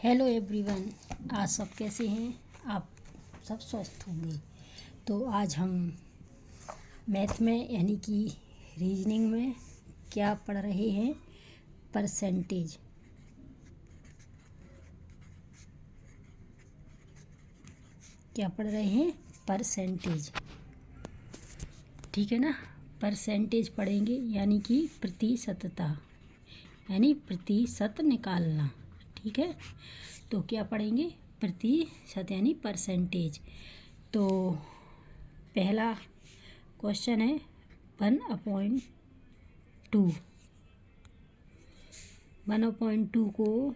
Hello everyone, आज सब कैसे हैं? आप सब स्वस्थ होंगे। तो आज हम मैथ में यानी कि रीजनिंग में क्या पढ़ रहे हैं? परसेंटेज। क्या पढ़ रहे हैं? परसेंटेज। ठीक है ना। परसेंटेज पढ़ेंगे यानी कि प्रतिशतता, यानी प्रतिशत निकालना। ठीक है, तो क्या पढ़ेंगे? प्रतिशत यानी परसेंटेज। तो पहला क्वेश्चन है 1/2। 1/2 को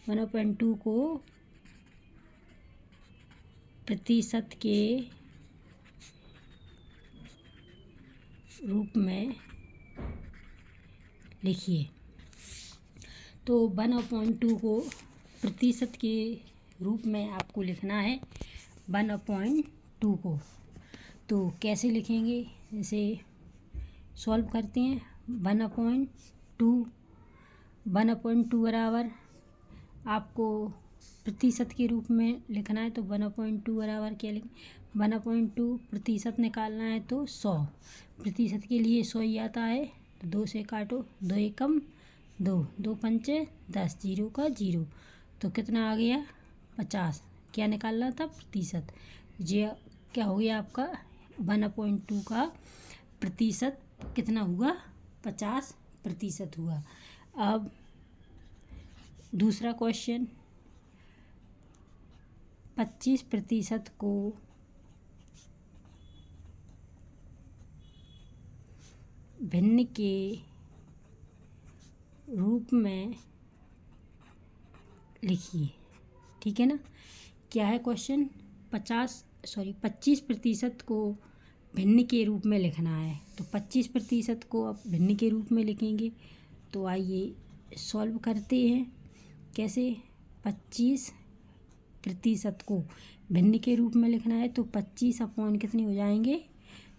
1/2 को प्रतिशत के रूप में लिखिए। तो 1/2 को प्रतिशत के रूप में आपको लिखना है 1/2 को। तो कैसे लिखेंगे? जैसे सॉल्व करते हैं। 1/2 बराबर आपको प्रतिशत के रूप में लिखना है, तो 1/2 बराबर क्या लिखें? 1/2 प्रतिशत निकालना है तो 100। प्रतिशत के लिए 100 ही आता है, तो 2 से काटो, 2 एकम 2, 2 पंचे 10, 0 का 0, तो कितना आ गया? 50। क्या निकालना था? प्रतिशत। ये क्या हो गया आपका? 1/2 का प्रतिशत कितना हुआ? 50% हुआ। अब दूसरा क्वेश्चन, 25% को भिन्न के रूप में लिखिए। ठीक है ना। क्या है क्वेश्चन? 25% को भिन्न के रूप में लिखना है। तो 25% को आप भिन्न के रूप में लिखेंगे। तो आइए सॉल्व करते हैं। कैसे? 25% को भिन्न के रूप में लिखना है, तो 25 अपॉन कितने हो जाएंगे?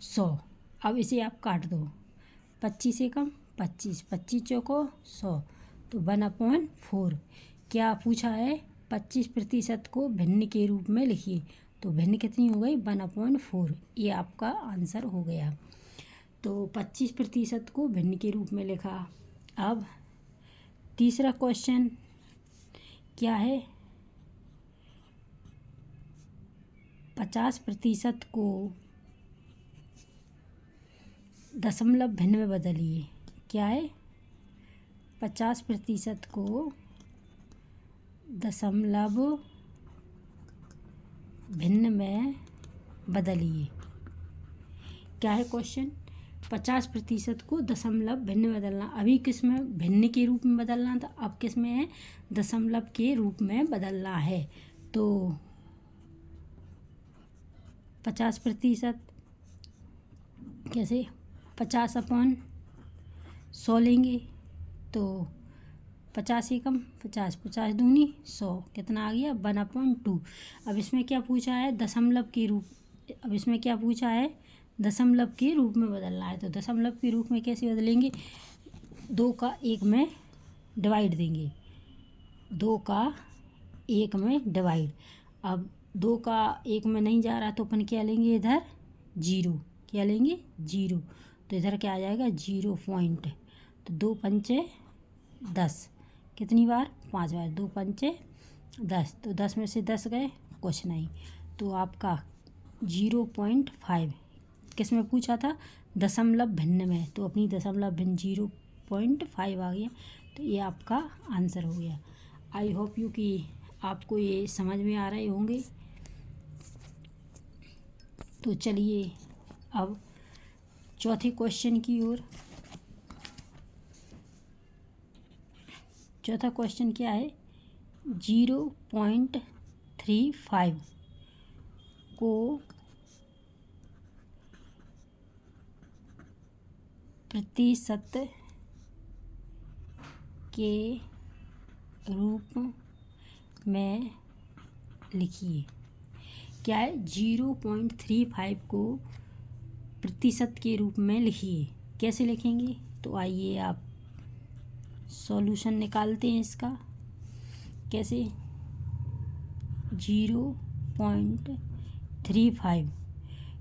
100। अब इसे आप काट दो, 25 एकम 25, 25 चौको 100, तो 1/4। क्या पूछा है? 25% को भिन्न के रूप में लिखिए। तो भिन्न कितनी हो गई? 1/4। ये आपका आंसर हो गया। तो 25% को भिन्न के रूप में लिखा। अब तीसरा क्वेश्चन क्या है? 50% को दशमलव भिन्न में बदलिए। क्या है? 50% को दशमलव भिन्न में बदलिए। क्या है क्वेश्चन? 50% को दशमलव भिन्न में बदलना। अभी किस में? भिन्न के रूप में बदलना था। अब किस में है? दशमलव के रूप में बदलना है। तो 50% कैसे? 50/100 लेंगे, तो 50 एकम 50, 50 दूनी 100, कितना आ गया? 1/2। अब इसमें क्या पूछा है? दशमलव के रूप। अब इसमें क्या पूछा है? दशमलव के रूप में बदलना है। तो दशमलव के रूप में कैसे बदलेंगे? 2 का 1 में डिवाइड देंगे, 2 का 1 में डिवाइड। अब 2 का 1 में नहीं जा रहा, तो अपन क्या लेंगे? इधर 0। क्या लेंगे? 0। तो इधर क्या आ जाएगा? 0 पॉइंट। तो 2 पंचे 10, कितनी बार? 5 बार। 2 पंचे 10, तो 10 में से 10 गए, कुछ नहीं। तो आपका 0.5 किस में पूछा था? दशमलव भिन्न में। तो अपनी दशमलव भिन्न 0.5 आ गया। तो ये आपका आंसर हो गया। आई होप यू कि आपको ये समझ में आ रहे होंगे। तो चलिए अब चौथे क्वेश्चन की ओर। चौथा क्वेश्चन क्या है? 0.35 को प्रतिशत के रूप में लिखिए। क्या है? 0.35 को प्रतिशत के रूप में लिखिए। कैसे लिखेंगे? तो आइए आप सॉल्यूशन निकालते हैं इसका। कैसे? 0.35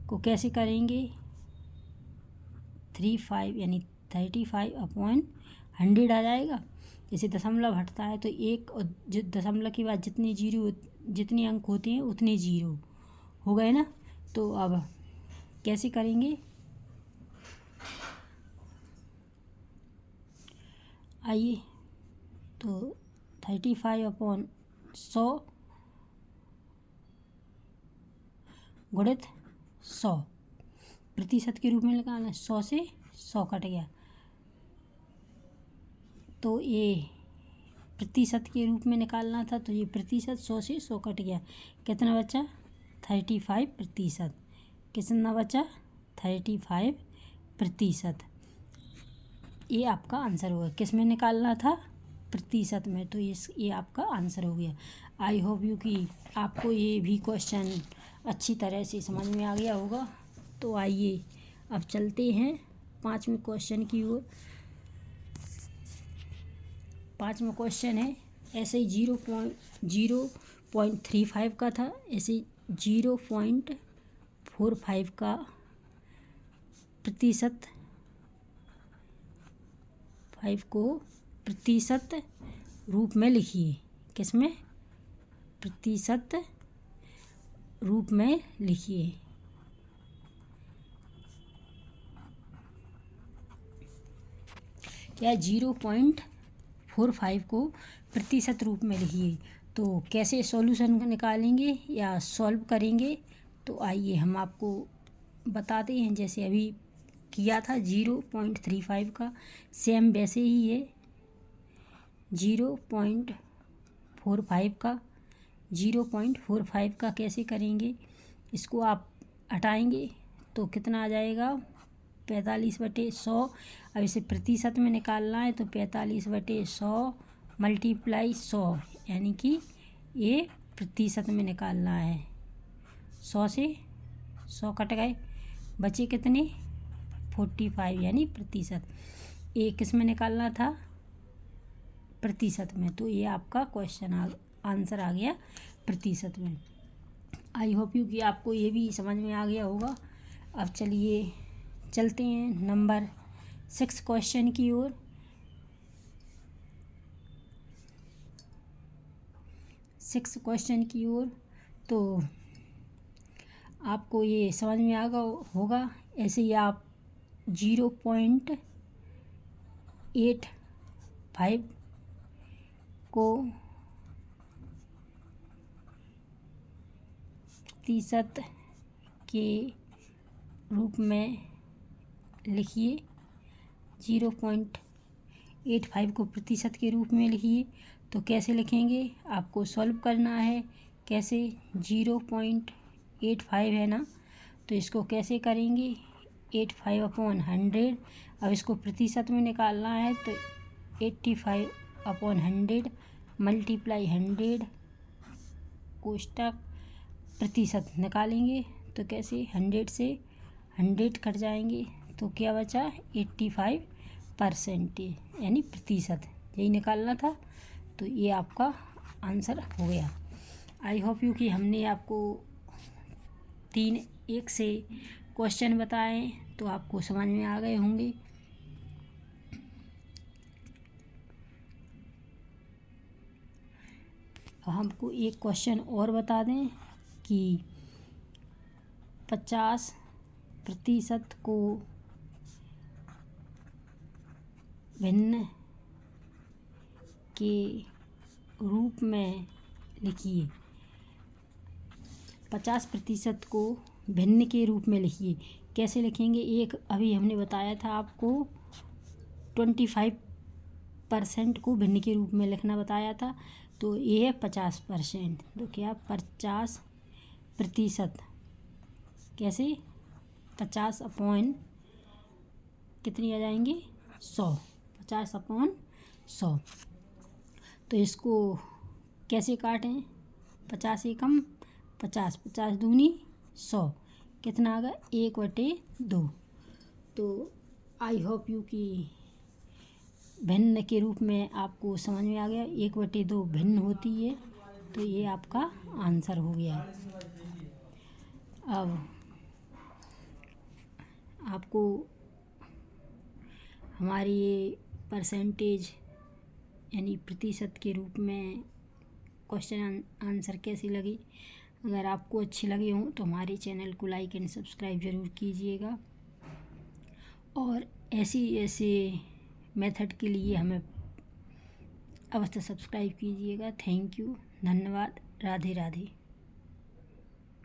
को कैसे करेंगे? 35 यानी 35/100 आ जाएगा। जैसे दशमलव हटता है तो एक और दशमलव के बाद जितने अंक होते हैं उतने जीरो हो गए ना। तो अब कैसे करेंगे? आइए, तो 35/100 गुणित 100 प्रतिशत के रूप में निकालना है। 100 से 100 कट गया तो ये प्रतिशत के रूप में निकालना था, तो ये प्रतिशत 100 से 100 कट गया। कितना बचा? 35%। कितना बचा? 35%। ये आपका आंसर होगा। किस में निकालना था? प्रतिशत में। तो ये आपका आंसर हो गया। आई होप यू कि आपको ये भी क्वेश्चन अच्छी तरह से समझ में आ गया होगा। तो आइए अब चलते हैं 5वें क्वेश्चन की ओर। 5वां क्वेश्चन है ऐसे ही 0.35 का था, ऐसे 0.45 का प्रतिशत 5 को प्रतिशत रूप में लिखिए। किस में? प्रतिशत रूप में लिखिए। क्या? 0.45 को प्रतिशत रूप में लिखिए। तो कैसे सॉल्यूशन निकालेंगे या सॉल्व करेंगे? तो आइए हम आपको बताते हैं। जैसे अभी किया था 0.35 का, सेम वैसे ही है 0.45 का। 0.45 का कैसे करेंगे? इसको आप हटाएंगे तो कितना आ जाएगा? 45/100। अब इसे प्रतिशत में निकालना है तो 45/100 मल्टीप्लाई 100, यानी कि ये प्रतिशत में निकालना है। 100 से 100 कट गए, बचे कितने? 45 यानी प्रतिशत। ये किस में निकालना था? प्रतिशत में। तो ये आपका क्वेश्चन आंसर आ गया प्रतिशत में। आई होप यू कि आपको ये भी समझ में आ गया होगा। अब चलिए चलते हैं नंबर 6 क्वेश्चन की ओर। 6 क्वेश्चन की ओर तो आपको ये समझ में आ गया होगा। ऐसे ही आप 0.85 को प्रतिशत के रूप में लिखिए। 0.85 को प्रतिशत के रूप में लिखिए। तो कैसे लिखेंगे? आपको सॉल्व करना है। कैसे? 0.85 है ना, तो इसको कैसे करेंगे? 85/100। अब इसको प्रतिशत में निकालना है तो 85/100 मल्टीप्लाई 100 कोष्टक प्रतिशत निकालेंगे। तो कैसे? 100 से 100 कट जाएंगे तो क्या बचा? 85% यानी प्रतिशत। यही निकालना था। तो ये आपका आंसर हो गया। आई होप यू कि हमने आपको 3 1 से क्वेश्चन बताए तो आपको समझ में आ गए होंगे। हमको एक क्वेश्चन और बता दें कि 50% को भिन्न के रूप में लिखिए। 50% को भिन्न के रूप में लिखिए। कैसे लिखेंगे? एक अभी हमने बताया था आपको 25% को भिन्न के रूप में लिखना बताया था। तो ये है 50%। तो क्या? 50%। कैसे? 50/100 कितनी आ जाएंगी? 100। 50/100। तो इसको कैसे काटें? 50 एकम 50, 50 दूनी 100, कितना आ गया? 1/2। तो आई होप यू कि भिन्न के रूप में आपको समझ में आ गया। 1/2 भिन्न होती है, तो ये आपका आंसर हो गया। अब आपको हमारी ये परसेंटेज यानी प्रतिशत के रूप में क्वेश्चन आंसर कैसी लगी। अगर आपको अच्छी लगी हो तो हमारे चैनल को लाइक एंड सब्सक्राइब ज़रूर कीजिएगा, और ऐसे मेथड के लिए हमें अवश्य सब्सक्राइब कीजिएगा। थैंक यू, धन्यवाद, राधे राधे।